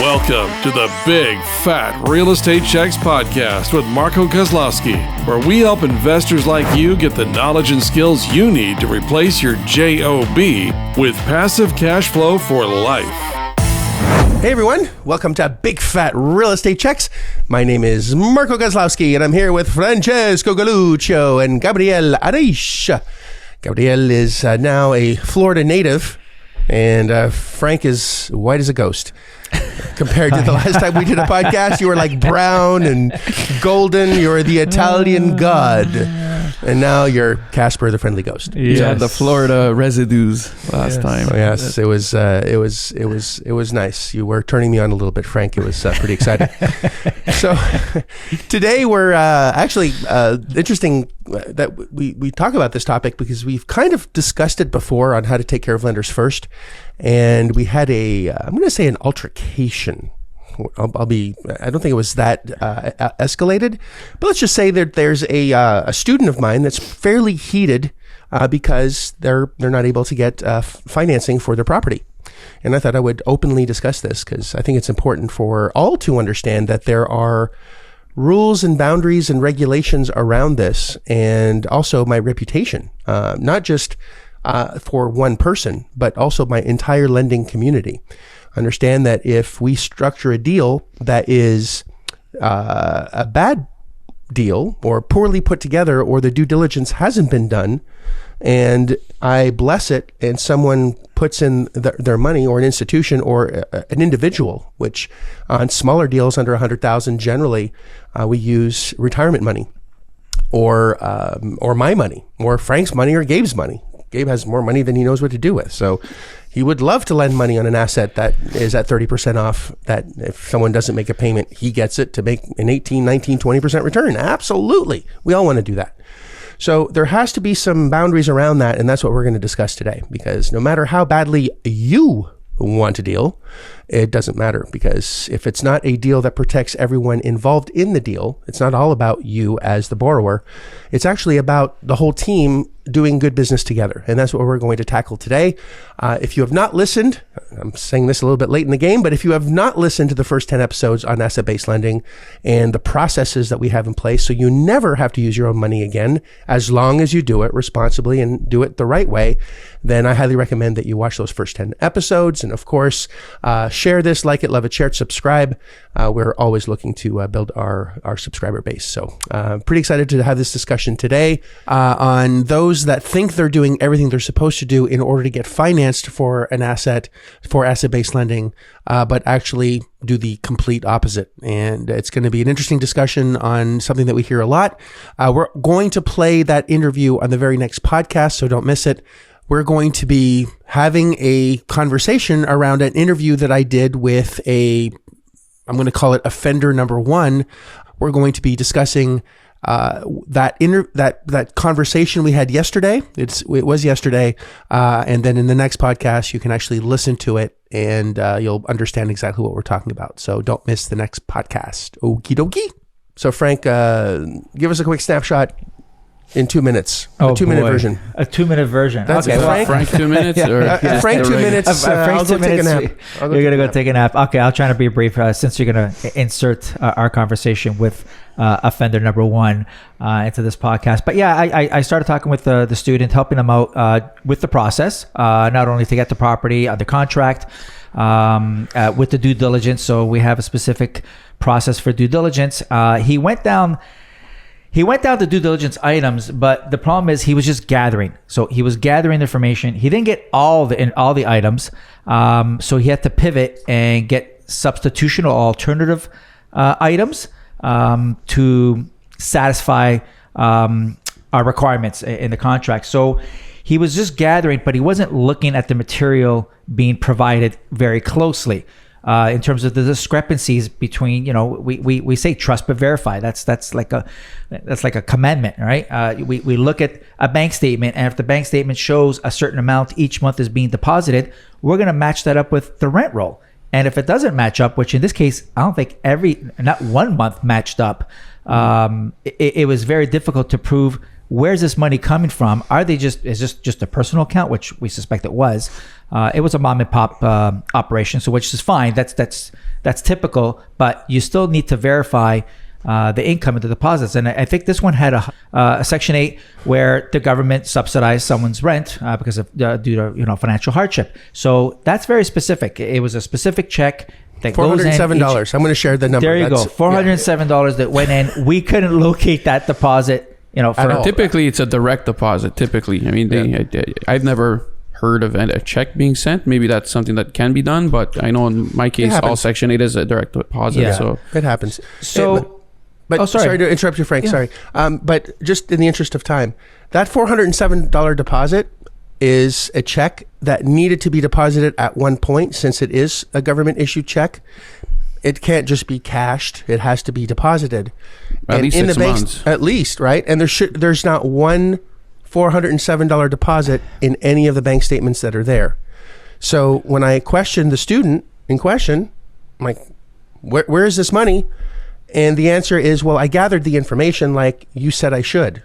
Welcome to the Big Fat Real Estate Checks podcast with Marco Kozlowski, where we help investors like you get the knowledge and skills you need to replace your JOB with passive cash flow for life. Hey everyone, welcome to Big Fat Real Estate Checks. My name is Marco Kozlowski and I'm here with Francesco Galluccio and Gabriel Arish. Gabriel is now a Florida native and Frank is white as a ghost. Compared to the last time we did a podcast, you were like brown and golden. You're the Italian god. And now you're Casper the Friendly Ghost. Yeah, the Florida residues last time. Oh, yes, it was nice. You were turning me on a little bit, Frank. It was pretty exciting. So today we're actually interesting that we talk about this topic because we've kind of discussed it before on how to take care of lenders first. And we had I'm going to say an altercation. I don't think it was that escalated, but let's just say that there's a student of mine that's fairly heated because they're not able to get financing for their property. And I thought I would openly discuss this because I think it's important for all to understand that there are rules and boundaries and regulations around this, and also my reputation, not just for one person, but also my entire lending community. Understand that if we structure a deal that is a bad deal or poorly put together, or the due diligence hasn't been done, and I bless it and someone puts in their money, or an institution or an individual, which on smaller deals under 100,000 generally we use retirement money or my money or Frank's money or Gabe's money. Gabe has more money than he knows what to do with. So he would love to lend money on an asset that is at 30% off, that if someone doesn't make a payment, he gets it to make an 18, 19, 20% return. Absolutely. We all want to do that. So there has to be some boundaries around that. And that's what we're going to discuss today, because no matter how badly you want a deal, it doesn't matter, because if it's not a deal that protects everyone involved in the deal, it's not all about you as the borrower. It's actually about the whole team doing good business together. And that's what we're going to tackle today. If you have not listened, I'm saying this a little bit late in the game, but if you have not listened to the first 10 episodes on asset-based lending and the processes that we have in place, so you never have to use your own money again, as long as you do it responsibly and do it the right way, then I highly recommend that you watch those first 10 episodes. And of course, share this, like it, love it, share it, subscribe. We're always looking to build our subscriber base. So pretty excited to have this discussion today on those that think they're doing everything they're supposed to do in order to get financed for an asset, for asset-based lending, but actually do the complete opposite. And it's going to be an interesting discussion on something that we hear a lot. We're going to play that interview on the very next podcast, so don't miss it. We're going to be having a conversation around an interview that I did with I'm going to call it offender number one. We're going to be discussing that conversation we had yesterday. It was yesterday, and then in the next podcast you can actually listen to it and you'll understand exactly what we're talking about. So don't miss the next podcast. Okie dokie. So Frank, give us a quick snapshot in 2 minutes. A 2-minute version. A 2-minute version. That's okay. Frank 2 minutes? Or Frank 2 minutes. I'll go take a nap. You're going to go take a nap. Okay, I'll try to be brief since you're going to insert our conversation with offender number one into this podcast. But yeah, I started talking with the student, helping them out with the process, not only to get the property under contract, with the due diligence. So we have a specific process for due diligence. He went down the due diligence items, but the problem is he was just gathering. So he was gathering information. He didn't get all the items. So he had to pivot and get substitutional alternative items to satisfy our requirements in the contract. So he was just gathering, but he wasn't looking at the material being provided very closely. In terms of the discrepancies between, we say trust but verify. That's like a commandment, right? We look at a bank statement, and if the bank statement shows a certain amount each month is being deposited, we're going to match that up with the rent roll. And if it doesn't match up, which in this case, I don't think not 1 month matched up, it was very difficult to prove where's this money coming from? Is this just a personal account, which we suspect it was. It was a mom and pop operation, so which is fine. That's typical, but you still need to verify the income and the deposits. And I think this one had a Section 8 where the government subsidized someone's rent because of due to financial hardship. So that's very specific. It was a specific check that goes in. $407. I'm going to share the number. There you go. $407 that went in. We couldn't locate that deposit. Typically, it's a direct deposit. Typically, I mean, I've never heard of a check being sent. Maybe that's something that can be done, but I know in my case, all Section 8 is a direct deposit. Yeah, so it happens. So, but sorry to interrupt you, Frank. Yeah. Sorry, but just in the interest of time, that $407 deposit is a check that needed to be deposited at one point, since it is a government issued check. It can't just be cashed. It has to be deposited. At least 6 months. At least, right? And there's not one $407 deposit in any of the bank statements that are there. So when I questioned the student in question, I'm like, where is this money? And the answer is, well, I gathered the information like you said I should.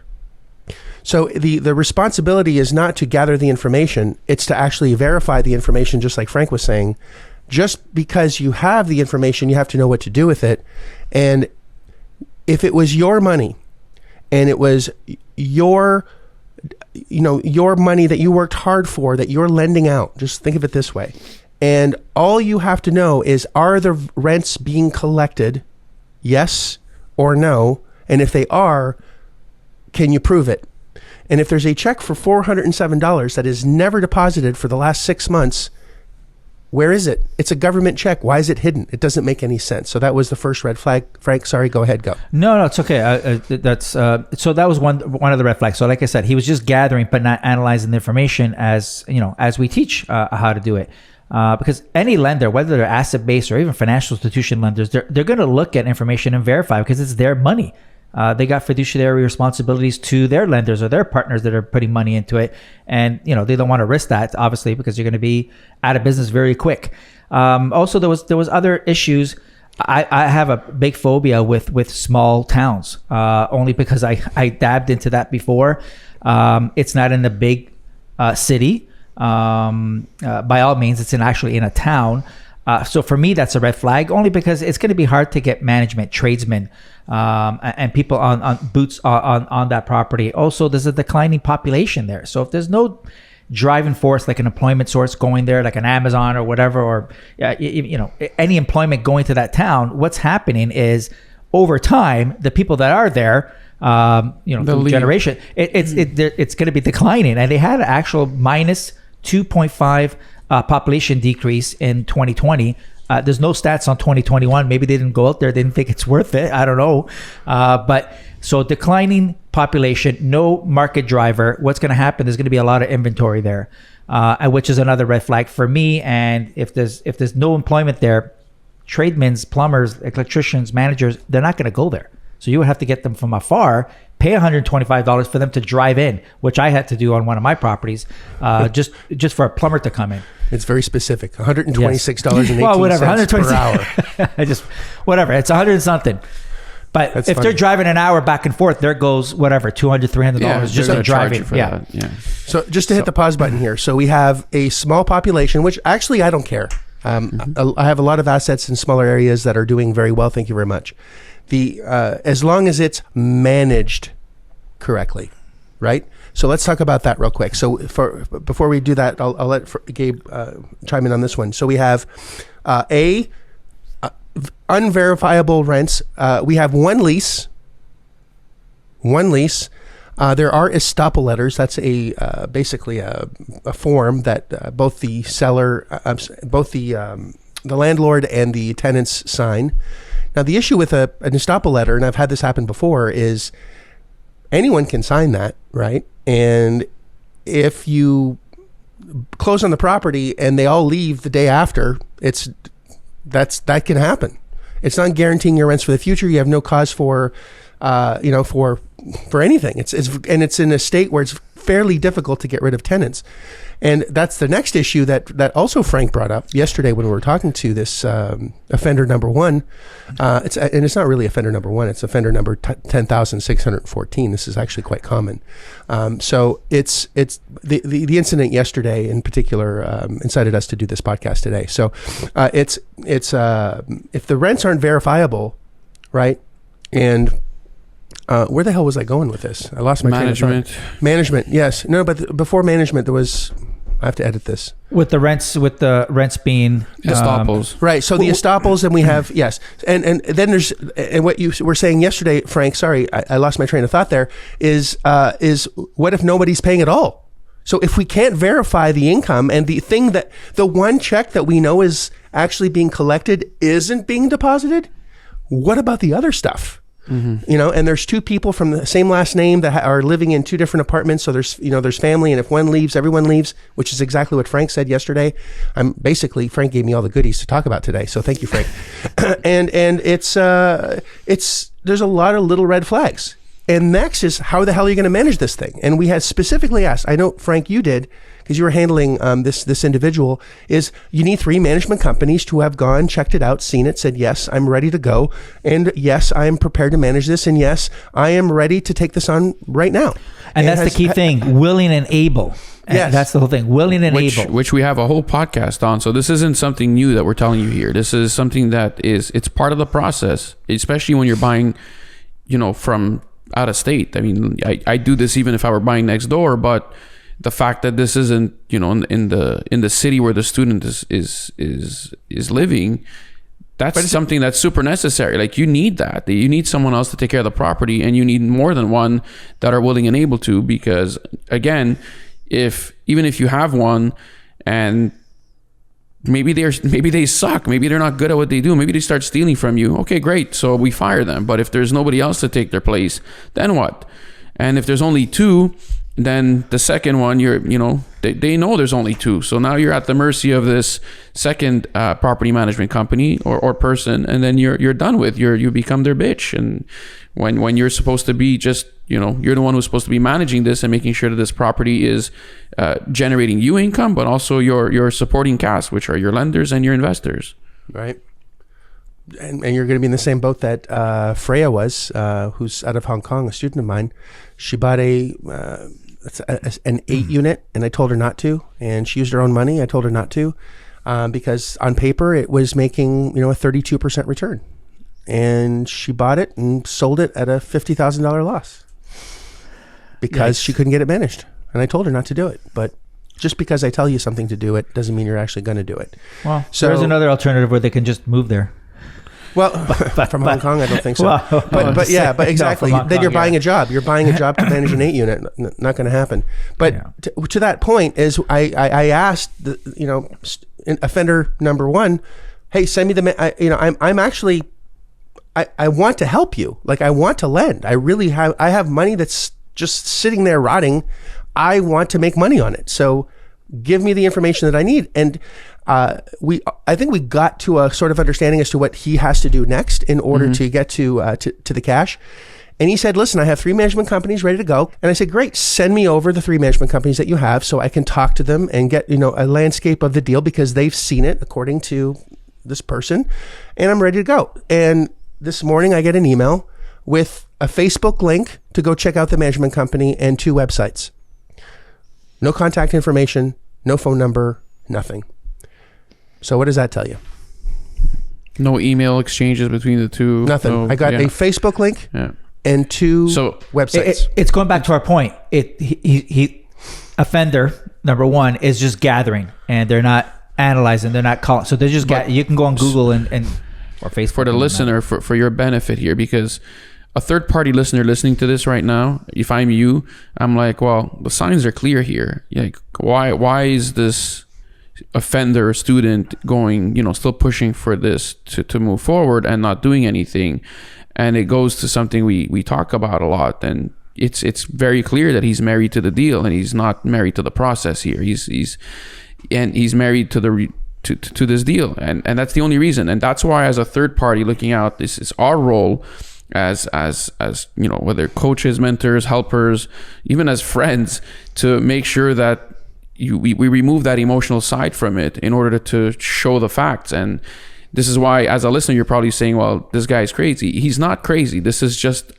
So the responsibility is not to gather the information. It's to actually verify the information, just like Frank was saying. Just because you have the information, you have to know what to do with it. And if it was your money and it was your money that you worked hard for, that you're lending out, just think of it this way. And all you have to know is, are the rents being collected? Yes or no? And if they are, can you prove it? And if there's a check for $407 that is never deposited for the last 6 months, where is it? It's a government check. Why is it hidden? It doesn't make any sense. So that was the first red flag. Frank, sorry, go ahead, go. No, it's okay. So that was one of the red flags. So like I said, he was just gathering but not analyzing the information as we teach how to do it. Because any lender, whether they're asset-based or even financial institution lenders, they're going to look at information and verify because it's their money. They got fiduciary responsibilities to their lenders or their partners that are putting money into it. And, they don't want to risk that, obviously, because you're going to be out of business very quick. Also, there was other issues. I have a big phobia with small towns, only because I dabbed into that before. It's not in a big city. By all means, it's actually in a town. So for me, that's a red flag, only because it's going to be hard to get management, tradesmen, and people on boots on that property. Also, there's a declining population there. So if there's no driving force, like an employment source going there, like an Amazon or whatever, or any employment going to that town, what's happening is over time, the people that are there, through generation, it's going to be declining. And they had an actual minus 2.5 population decrease in 2020. There's no stats on 2021. Maybe they didn't go out there. They didn't think it's worth it. I don't know. But so declining population, no market driver. What's going to happen? There's going to be a lot of inventory there, which is another red flag for me. And if there's no employment there, tradesmen, plumbers, electricians, managers, they're not going to go there. So you would have to get them from afar, pay $125 for them to drive in, which I had to do on one of my properties, just for a plumber to come in. It's very specific. $126.18 well, whatever, per hour. Whatever. It's 100 and something. But if they're driving an hour back and forth, there goes whatever, $200, $300 just for driving. Yeah. So just to hit the pause button here. So we have a small population, which actually I don't care. I have a lot of assets in smaller areas that are doing very well. Thank you very much. As long as it's managed correctly, right? So let's talk about that real quick. So before we do that, I'll let Gabe chime in on this one. So we have unverifiable rents. We have one lease. There are estoppel letters. That's basically a form that both the seller, the landlord and the tenants sign. Now, the issue with an estoppel letter, and I've had this happen before, is anyone can sign that, right? And if you close on the property and they all leave the day after, that can happen. It's not guaranteeing your rents for the future. You have no cause for anything. It's in a state where it's fairly difficult to get rid of tenants. And that's the next issue that also Frank brought up yesterday when we were talking to this offender number one. It's not really offender number one. It's offender number 10,614. This is actually quite common. So it's the incident yesterday in particular incited us to do this podcast today. So it's if the rents aren't verifiable, right? And where the hell was I going with this? I lost my train of thought. Management, yes. No, but before management, there was. I have to edit this. With the rents being estoppels, right? So the estoppels, and we have yes, and then there's and what you were saying yesterday, Frank. Sorry, I lost my train of thought. There is what if nobody's paying at all? So if we can't verify the income and the one check that we know is actually being collected isn't being deposited, what about the other stuff? Mm-hmm. And there's two people from the same last name that are living in two different apartments. So there's family, and if one leaves, everyone leaves, which is exactly what Frank said yesterday. Frank gave me all the goodies to talk about today. So thank you, Frank. and it's there's a lot of little red flags. And next is, how the hell are you going to manage this thing? And we had specifically asked, I know Frank, you did, because you were handling this individual, is you need 3 management companies to have gone, checked it out, seen it, said, yes, I'm ready to go. And yes, I am prepared to manage this. And yes, I am ready to take this on right now. And that's the key thing, willing and able. Yes. That's the whole thing, willing and able. Which we have a whole podcast on. So this isn't something new that we're telling you here. This is something that it's part of the process, especially when you're buying, from out of state. I mean, I do this even if I were buying next door, but the fact that this isn't, in the city where the student is living, that's something that's super necessary. Like, you need that. You need someone else to take care of the property, and you need more than one that are willing and able to, because again, even if you have one and maybe they suck, maybe they're not good at what they do, maybe they start stealing from you, okay, great, so we fire them. But if there's nobody else to take their place, then what? And if there's only 2, then the second one, they know there's only 2. So now you're at the mercy of this second property management company or person, and then you're done with. You become their bitch. And when you're supposed to be just, you're the one who's supposed to be managing this and making sure that this property is generating you income, but also your supporting cast, which are your lenders and your investors. Right. And you're going to be in the same boat that Freya was, who's out of Hong Kong, a student of mine. She bought an 8 unit, and I told her not to. And she used her own money. I told her not to, because on paper it was making a 32% return. And she bought it and sold it at a $50,000 loss because she couldn't get it managed. And I told her not to do it, but just because I tell you something to do it doesn't mean you're actually going to do it. Well, so there's another alternative where they can just move there. Well, from Hong Kong, I don't think so. Well, but exactly. No, then you're buying a job. You're buying a job to manage an 8 unit. Not going to happen. But to that point is, I asked offender number 1, hey, send me I'm actually, I want to help you. Like, I want to lend. I have money that's just sitting there rotting. I want to make money on it. So give me the information that I need. And I think we got to a sort of understanding as to what he has to do next in order to get to the cash. And he said, listen, I have 3 management companies ready to go. And I said, great, send me over the 3 management companies that you have so I can talk to them and get, a landscape of the deal, because they've seen it according to this person, and I'm ready to go. And this morning I get an email with a Facebook link to go check out the management company and 2 websites. No contact information, no phone number, nothing. So what does that tell you? No email exchanges between the 2. Nothing. I got a Facebook link and 2 websites. It's going back to our point. He offender number 1 is just gathering, and they're not analyzing. They're not calling. So they're just you can go on Google and or Facebook. For the listener, for your benefit here, because a third party listener listening to this right now, if I'm you, I'm like, well, the signs are clear here. Like, why is this offender or student going, still pushing for this to move forward and not doing anything? And it goes to something we talk about a lot, and it's very clear that he's married to the deal, and he's not married to the process here. He's married to to this deal, and that's the only reason. And that's why, as a third party looking out, this is our role as whether coaches, mentors, helpers, even as friends, to make sure that we remove that emotional side from it in order to show the facts. And this is why, as a listener, you're probably saying, well, this guy's crazy. He's not crazy. This is just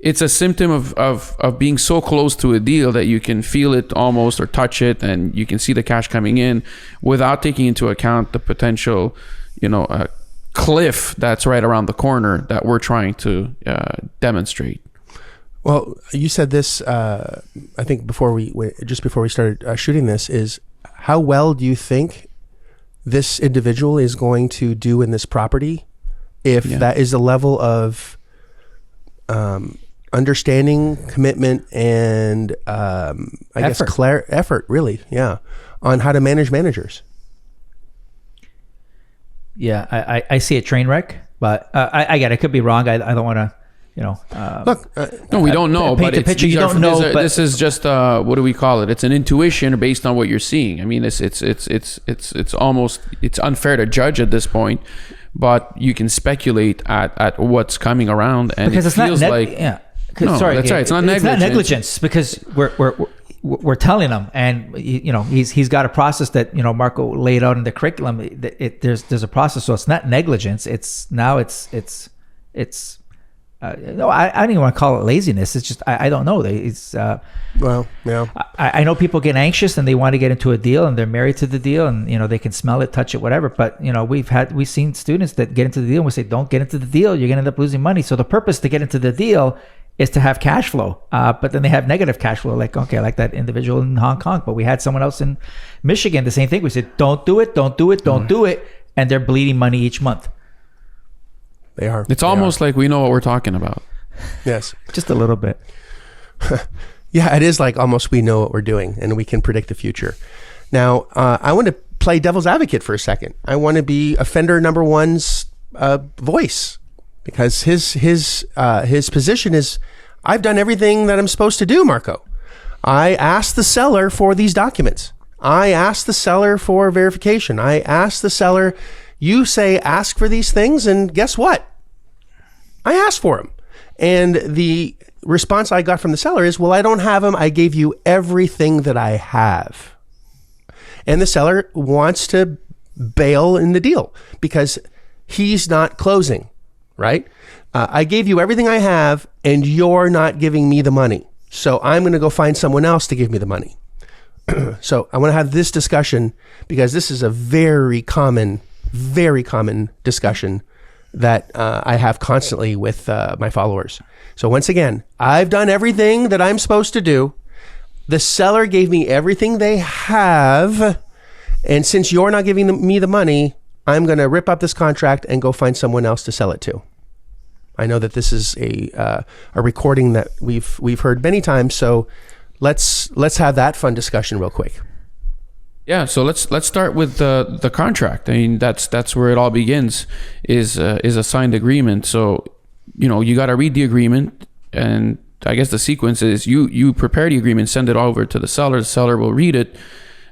it's a symptom of being so close to a deal that you can feel it almost or touch it, and you can see the cash coming in without taking into account the potential, cliff that's right around the corner that we're trying to demonstrate. Well, you said this, I think before we started shooting this, is how well do you think this individual is going to do in this property if that is the level of understanding, commitment, and effort, really, on how to manage managers? Yeah, I see a train wreck, but I get it. I could be wrong. I don't want to, look. No, we don't know. Paint But a picture you don't know. This is just what do we call it? It's an intuition based on what you're seeing. I mean, it's almost unfair to judge at this point, but you can speculate at what's coming around, and because it feels like No, sorry, that's right. It's not negligence. It's not negligence because we're telling him, and he's got a process that Marco laid out in the curriculum. There's a process, so it's not negligence. No, I don't even want to call it laziness. It's just I don't know. I know people get anxious and they want to get into a deal and they're married to the deal and they can smell it, touch it, whatever. But we've seen students that get into the deal and we say, don't get into the deal. You're gonna end up losing money. So the purpose to get into the deal is to have cash flow. But then they have negative cash flow. Like that individual in Hong Kong. But we had someone else in Michigan, the same thing. We said, don't do it, don't do it, don't do it. And they're bleeding money each month. They are. It's almost like we know what we're talking about. Yes. Just a little bit. Yeah, it is like almost we know what we're doing and we can predict the future. Now, I want to play devil's advocate for a second. I want to be offender number one's voice, because his position is, I've done everything that I'm supposed to do, Marco. I asked the seller for these documents. I asked the seller for verification. I asked the seller, you say ask for these things, and guess what? I asked for them. And the response I got from the seller is, well, I don't have them. I gave you everything that I have. And the seller wants to bail in the deal because he's not closing, right? I gave you everything I have and you're not giving me the money. So I'm going to go find someone else to give me the money. So I want to have this discussion because this is a very common discussion that I have constantly with my followers. So once again, I've done everything that I'm supposed to do. The seller gave me everything they have. And since you're not giving me the money, I'm going to rip up this contract and go find someone else to sell it to. I know that this is a recording that we've heard many times. So let's have that fun discussion real quick. Yeah, so let's start with the contract. I mean, that's where it all begins, is a signed agreement. So, you got to read the agreement, and I guess the sequence is you prepare the agreement, send it over to the seller. The seller will read it,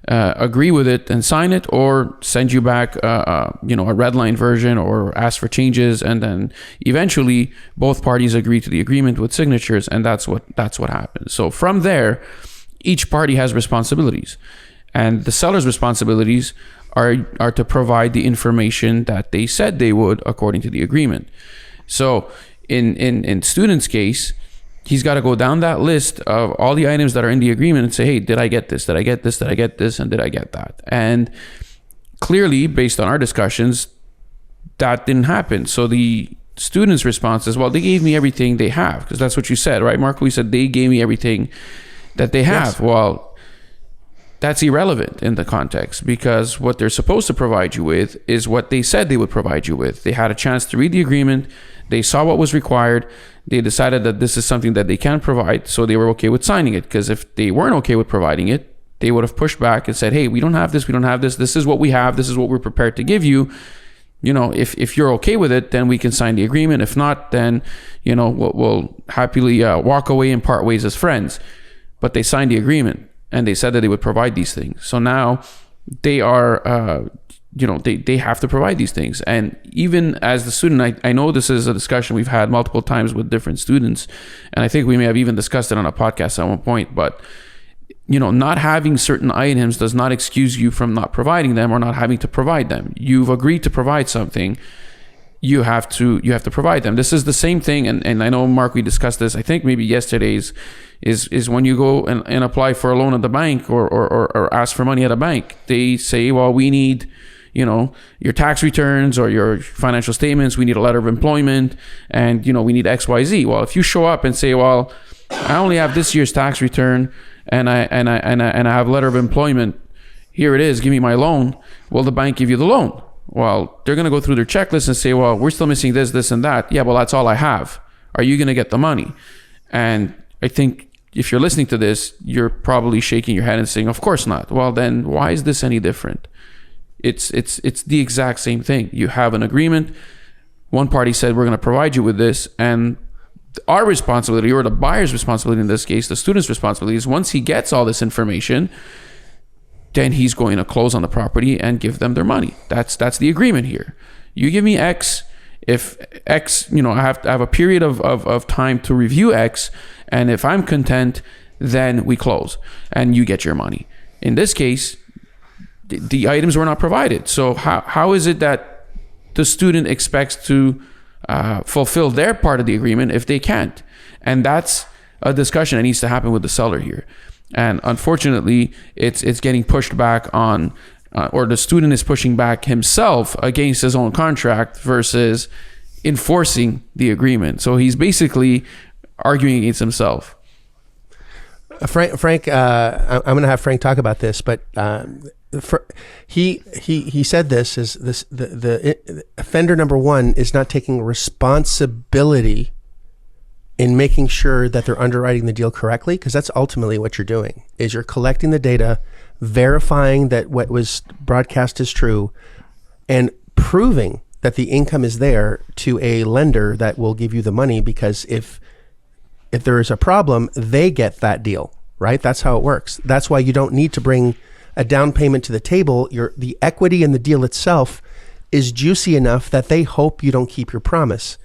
agree with it, and sign it, or send you back a red line version or ask for changes, and then eventually both parties agree to the agreement with signatures, and that's what happens. So from there, each party has responsibilities. And the seller's responsibilities are to provide the information that they said they would according to the agreement. So in student's case, he's got to go down that list of all the items that are in the agreement and say, hey, did I get this? Did I get this? Did I get this? And did I get that? And clearly, based on our discussions, that didn't happen. So the student's response is, well, they gave me everything they have, because that's what you said, right, Marco? You said they gave me everything that they have. Yes. Well, that's irrelevant in the context, because what they're supposed to provide you with is what they said they would provide you with. They had a chance to read the agreement. They saw what was required. They decided that this is something that they can provide, so they were okay with signing it. Because if they weren't okay with providing it, they would have pushed back and said, hey, we don't have this. We don't have this. This is what we have. This is what we're prepared to give you. If you're okay with it, then we can sign the agreement. If not, then, we'll happily walk away and part ways as friends. But they signed the agreement. And they said that they would provide these things. So now they are, they have to provide these things. And even as the student, I know this is a discussion we've had multiple times with different students. And I think we may have even discussed it on a podcast at one point. But not having certain items does not excuse you from not providing them or not having to provide them. You've agreed to provide something. You have to provide them. This is the same thing, and I know, Mark, we discussed this, I think maybe yesterday's, is when you go and apply for a loan at the bank or ask for money at a bank. They say, well, we need, your tax returns or your financial statements. We need a letter of employment, and, we need XYZ. Well, if you show up and say, well, I only have this year's tax return and I have letter of employment, here it is, give me my loan. Will the bank give you the loan? Well, they're going to go through their checklist and say, well, we're still missing this, this, and that. Yeah, well, that's all I have. Are you going to get the money? And I think if you're listening to this, you're probably shaking your head and saying, of course not. Well, then why is this any different? It's the exact same thing. You have an agreement. One party said, we're going to provide you with this. And our responsibility, or the buyer's responsibility in this case, the student's responsibility, is once he gets all this information, then he's going to close on the property and give them their money. That's the agreement here. You give me X. If X, I have a period of time to review X, and if I'm content, then we close and you get your money. In this case, the items were not provided. So how is it that the student expects to fulfill their part of the agreement if they can't? And that's a discussion that needs to happen with the seller here. And unfortunately, it's getting pushed back on, or the student is pushing back himself against his own contract versus enforcing the agreement. So he's basically arguing against himself. Frank, I'm going to have Frank talk about this, but he said this is this the offender number one is not taking responsibility in making sure that they're underwriting the deal correctly, because that's ultimately what you're doing, is you're collecting the data, verifying that what was broadcast is true, and proving that the income is there to a lender that will give you the money, because if there is a problem, they get that deal, right? That's how it works. That's why you don't need to bring a down payment to the table. The equity in the deal itself is juicy enough that they hope you don't keep your promise.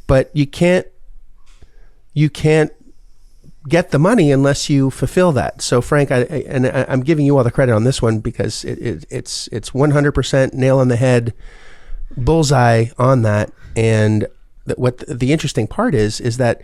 But you can't get the money unless you fulfill that. So Frank, I'm giving you all the credit on this one, because it's 100% nail on the head, bullseye on that. And what the interesting part is that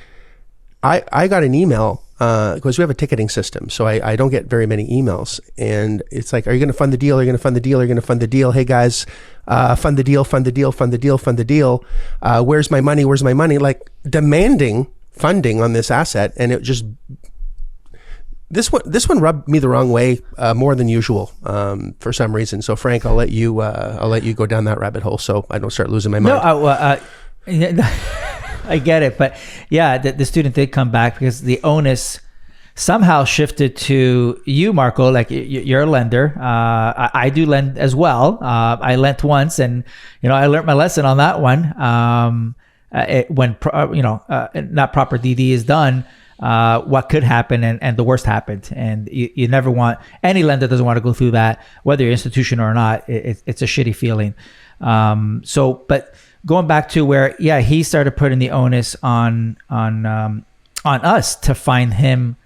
I got an email, because we have a ticketing system, so I don't get very many emails. And it's like, are you going to fund the deal? Are you going to fund the deal? Are you going to fund the deal? Hey guys, fund the deal, fund the deal, fund the deal, fund the deal. Where's my money? Where's my money? Like demanding funding on this asset. And it just, this one rubbed me the wrong way more than usual for some reason. So Frank, I'll let you go down that rabbit hole so I don't start losing my mind. No, I get it, but yeah, the student did come back because the onus somehow shifted to you, Marco. Like you're a lender. I do lend as well. I lent once, and I learned my lesson on that one. When not proper DD is done, what could happen, and the worst happened, and you never want, any lender doesn't want to go through that, whether you're institution or not. It's a shitty feeling. But going back to where, yeah, he started putting the onus on us to find him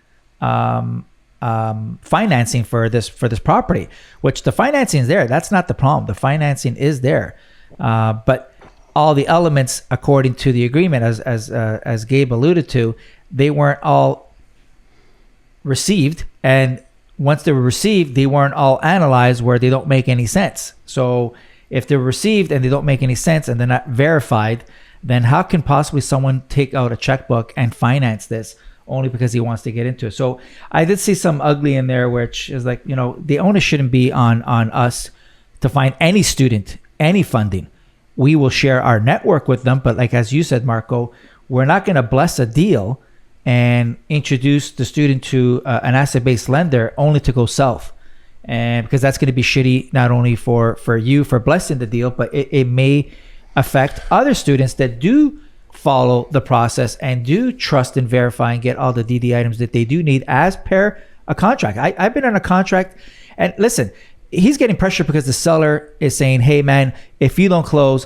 financing for this property, which the financing is there. That's not the problem. The financing is there, but all the elements, according to the agreement, as Gabe alluded to, they weren't all received, and once they were received, they weren't all analyzed where they don't make any sense. So if they're received and they don't make any sense and they're not verified, then how can possibly someone take out a checkbook and finance this only because he wants to get into it? So I did see some ugly in there, which is like, the onus shouldn't be on us to find any student any funding. We will share our network with them, but like as you said, Marco, we're not going to bless a deal and introduce the student to an asset-based lender only to go south. And because that's going to be shitty, not only for you for blessing the deal, but it may affect other students that do follow the process and do trust and verify and get all the DD items that they do need as per a contract. I've been on a contract, and listen, he's getting pressure because the seller is saying, hey man, if you don't close,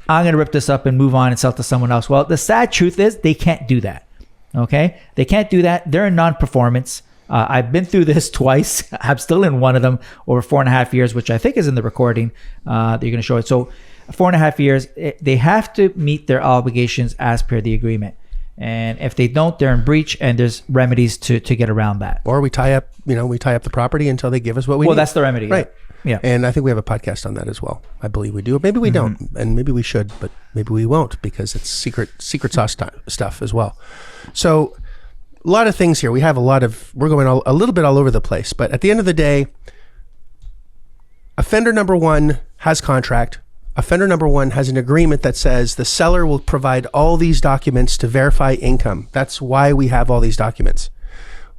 I'm going to rip this up and move on and sell to someone else. Well, the sad truth is they can't do that. Okay? They can't do that. They're in non-performance. I've been through this twice. I'm still in one of them over 4.5 years, which I think is in the recording that you're going to show it. So 4.5 years, they have to meet their obligations as per the agreement. And if they don't, they're in breach, and there's remedies to get around that. Or we tie up the property until they give us what we need. Well, that's the remedy. Right. Yeah. And I think we have a podcast on that as well. I believe we do. Or maybe we don't. And maybe we should, but maybe we won't, because it's secret sauce stuff as well. So a lot of things here. We're going a little bit all over the place. But at the end of the day, offender number one has contract. Offender number one has an agreement that says the seller will provide all these documents to verify income. That's why we have all these documents.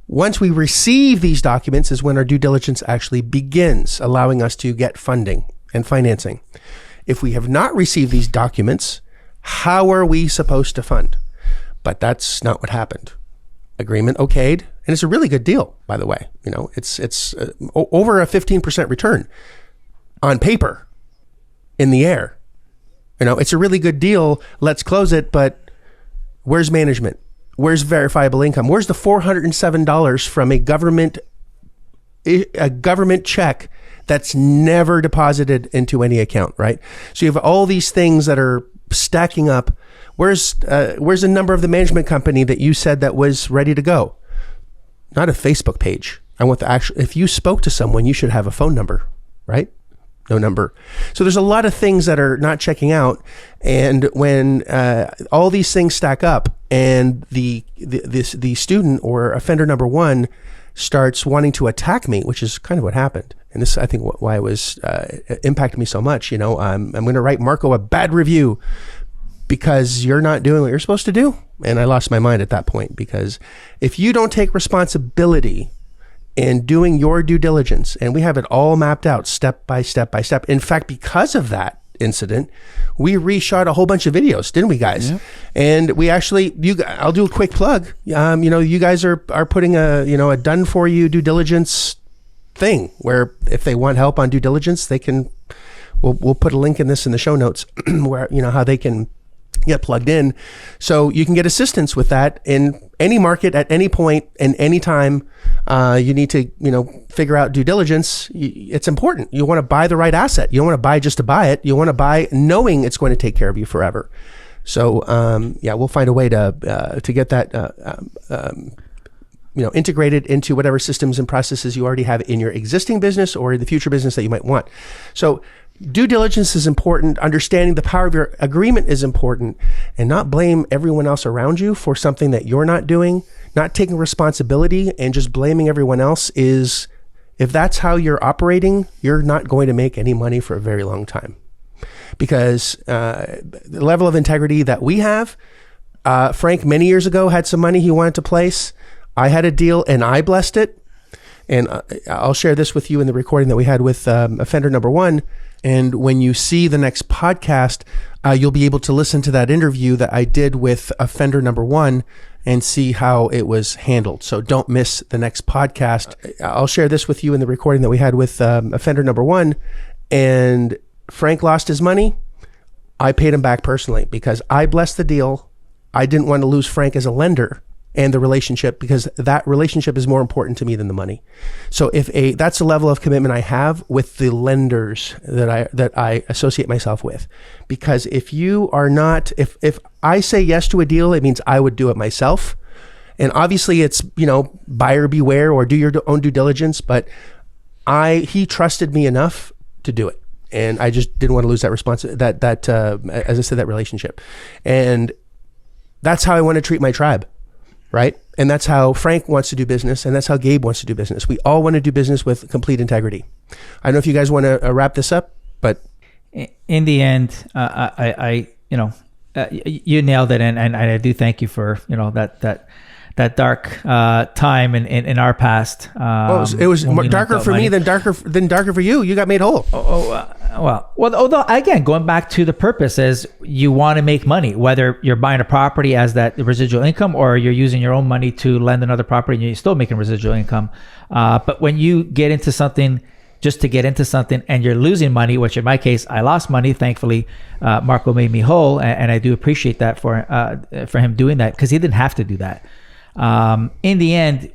Once we receive these documents is when our due diligence actually begins, allowing us to get funding and financing. If we have not received these documents, how are we supposed to fund? But that's not what happened. Agreement okayed, and it's a really good deal, by the way. It's over a 15% return on paper. In the air. It's a really good deal. Let's close it. But where's management? Where's verifiable income? Where's the $407 from a government check that's never deposited into any account, right? So you have all these things that are stacking up. Where's the number of the management company that you said that was ready to go? Not a Facebook page. I want the actual. If you spoke to someone, you should have a phone number, right? No number. So there's a lot of things that are not checking out. And when all these things stack up and the student or offender number one starts wanting to attack me, which is kind of what happened. And this, I think, why it was impacted me so much. I'm going to write Marco a bad review because you're not doing what you're supposed to do. And I lost my mind at that point, because if you don't take responsibility and doing your due diligence, and we have it all mapped out step by step by step. In fact, because of that incident, we reshot a whole bunch of videos, didn't we, guys? Yep. And we actually, I'll do a quick plug. You guys are putting a done for you due diligence thing where if they want help on due diligence, they can. We'll put a link in the show notes where how they can get plugged in, so you can get assistance with that in any market at any point and any time. You need to figure out due diligence. It's important. You want to buy the right asset. You don't want to buy just to buy it. You want to buy knowing it's going to take care of you forever. So we'll find a way to get that integrated into whatever systems and processes you already have in your existing business or the future business that you might want. So due diligence is important. Understanding the power of your agreement is important, and not blame everyone else around you for something that you're not doing. Not taking responsibility and just blaming everyone else is, if that's how you're operating, you're not going to make any money for a very long time. Because the level of integrity that we have, Frank many years ago had some money he wanted to place. I had a deal and I blessed it. And I'll share this with you in the recording that we had with offender number one. And when you see the next podcast, you'll be able to listen to that interview that I did with offender number one and see how it was handled. So don't miss the next podcast. I'll share this with you in the recording that we had with offender number one. And Frank lost his money. I paid him back personally because I blessed the deal. I didn't want to lose Frank as a lender and the relationship, because that relationship is more important to me than the money. So that's a level of commitment I have with the lenders that I associate myself with. Because if you are not, if I say yes to a deal, it means I would do it myself. And obviously it's, buyer beware or do your own due diligence, but he trusted me enough to do it. And I just didn't want to lose that as I said, that relationship. And that's how I want to treat my tribe. Right? And that's how Frank wants to do business, and that's how Gabe wants to do business. We all want to do business with complete integrity. I don't know if you guys want to wrap this up, but in the end, you nailed it, and I do thank you for that dark time in our past. It was darker for me than darker for you. You got made whole. Well, although again, going back to the purpose is you want to make money, whether you're buying a property as that residual income or you're using your own money to lend another property and you're still making residual income. But when you get into something just to get into something and you're losing money, which in my case, I lost money. Thankfully, Marco made me whole. And I do appreciate that for him doing that, because he didn't have to do that. In the end,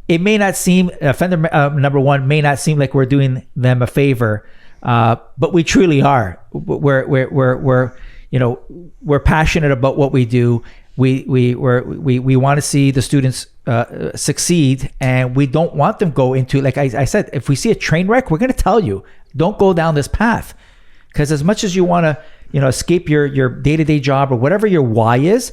it may not seem, offender number one may not seem like we're doing them a favor, but we truly are. We're passionate about what we do. We want to see the students succeed, and we don't want them go into, like I said, if we see a train wreck, we're going to tell you, don't go down this path. Because as much as you want to, escape your day-to-day job or whatever your why is,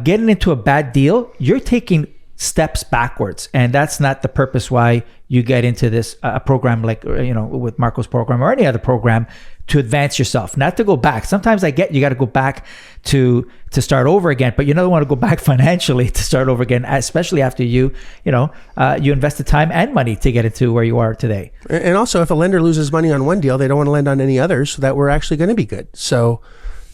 getting into a bad deal, you're taking steps backwards, and that's not the purpose why you get into this program, like with Marco's program or any other program, to advance yourself, not to go back. Sometimes you got to go back to start over again, but you don't want to go back financially to start over again, especially after you invested time and money to get into where you are today. And also, if a lender loses money on one deal, they don't want to lend on any others that were actually going to be good. So,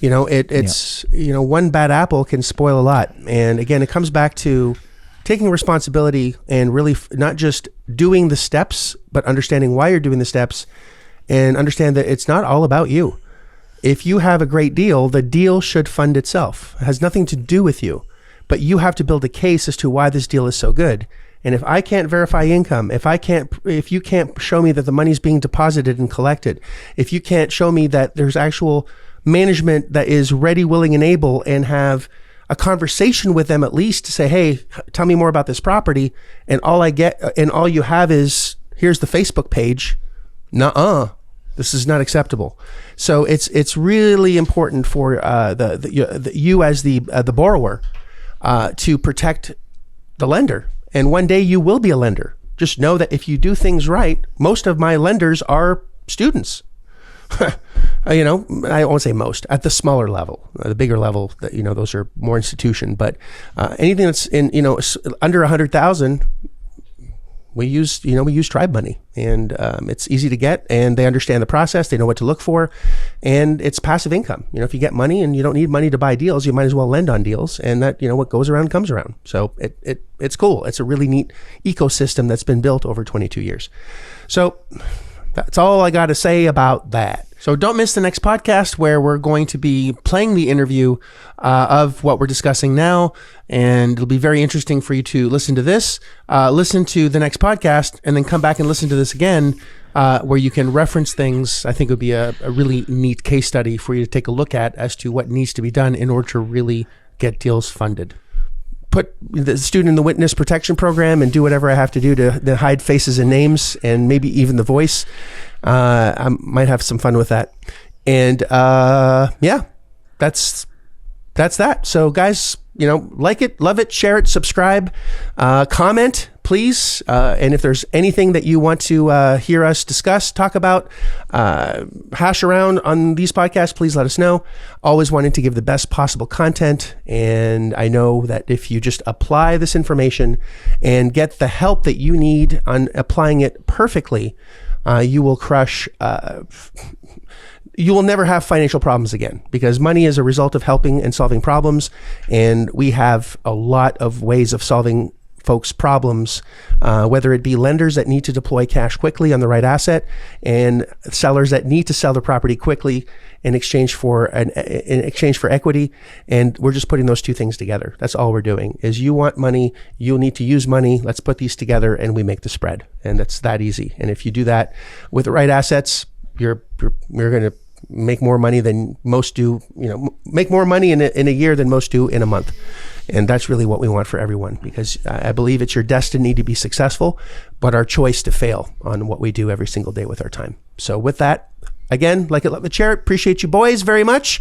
it's one bad apple can spoil a lot. And again, it comes back to taking responsibility and really not just doing the steps, but understanding why you're doing the steps, and understand that it's not all about you. If you have a great deal, the deal should fund itself. It has nothing to do with you, but you have to build a case as to why this deal is so good. And if I can't verify income, if you can't show me that the money's being deposited and collected, if you can't show me that there's actual management that is ready, willing, and able, and have a conversation with them at least to say, hey, tell me more about this property, and all I get and all you have is, here's the Facebook page. Nuh-uh. This is not acceptable. So it's really important for you as the borrower to protect the lender. And one day you will be a lender. Just know that if you do things right, most of my lenders are students. I won't say most, at the smaller level. The bigger level, those are more institution. But anything that's in under 100,000. We use tribe money, and it's easy to get, and they understand the process. They know what to look for, and it's passive income. If you get money and you don't need money to buy deals, you might as well lend on deals, and that, what goes around comes around. So it's cool. It's a really neat ecosystem that's been built over 22 years. So that's all I got to say about that. So don't miss the next podcast, where we're going to be playing the interview of what we're discussing now. And it'll be very interesting for you to listen to this, listen to the next podcast, and then come back and listen to this again, where you can reference things. I think it would be a really neat case study for you to take a look at as to what needs to be done in order to really get deals funded. Put the student in the witness protection program and do whatever I have to do to hide faces and names, and maybe even the voice. I might have some fun with that. And that's that. So guys, like it, love it, share it, subscribe, comment, please. And if there's anything that you want to hear us discuss, talk about, hash around on these podcasts, please let us know. Always wanting to give the best possible content. And I know that if you just apply this information and get the help that you need on applying it perfectly, you will crush. You will never have financial problems again, because money is a result of helping and solving problems. And we have a lot of ways of solving folks' problems, whether it be lenders that need to deploy cash quickly on the right asset, and sellers that need to sell their property quickly in exchange for equity. And we're just putting those two things together. That's all we're doing. Is you want money, you'll need to use money. Let's put these together, and we make the spread. And that's that easy. And if you do that with the right assets, you're going to make more money than most do. Make more money in a year than most do in a month. And that's really what we want for everyone, because I believe it's your destiny to be successful, but our choice to fail on what we do every single day with our time. So with that, again, like it, love it, share it. Appreciate you boys very much.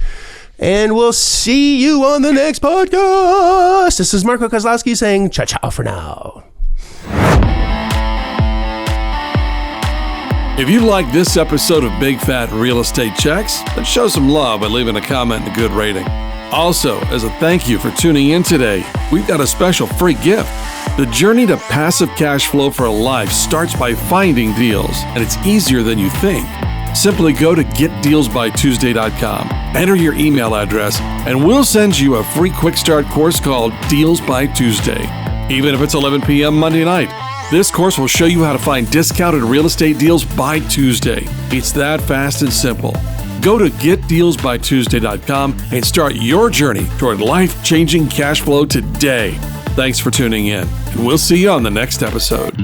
And we'll see you on the next podcast. This is Marco Kozlowski saying ciao for now. If you like this episode of Big Fat Real Estate Checks, then show some love by leaving a comment and a good rating. Also, as a thank you for tuning in today, we've got a special free gift. The journey to passive cash flow for a life starts by finding deals, and it's easier than you think. Simply go to getdealsbytuesday.com, enter your email address, and we'll send you a free quick start course called Deals by Tuesday. Even if it's 11 p.m. Monday night, this course will show you how to find discounted real estate deals by Tuesday. It's that fast and simple. Go to getdealsbytuesday.com and start your journey toward life-changing cash flow today. Thanks for tuning in, and we'll see you on the next episode.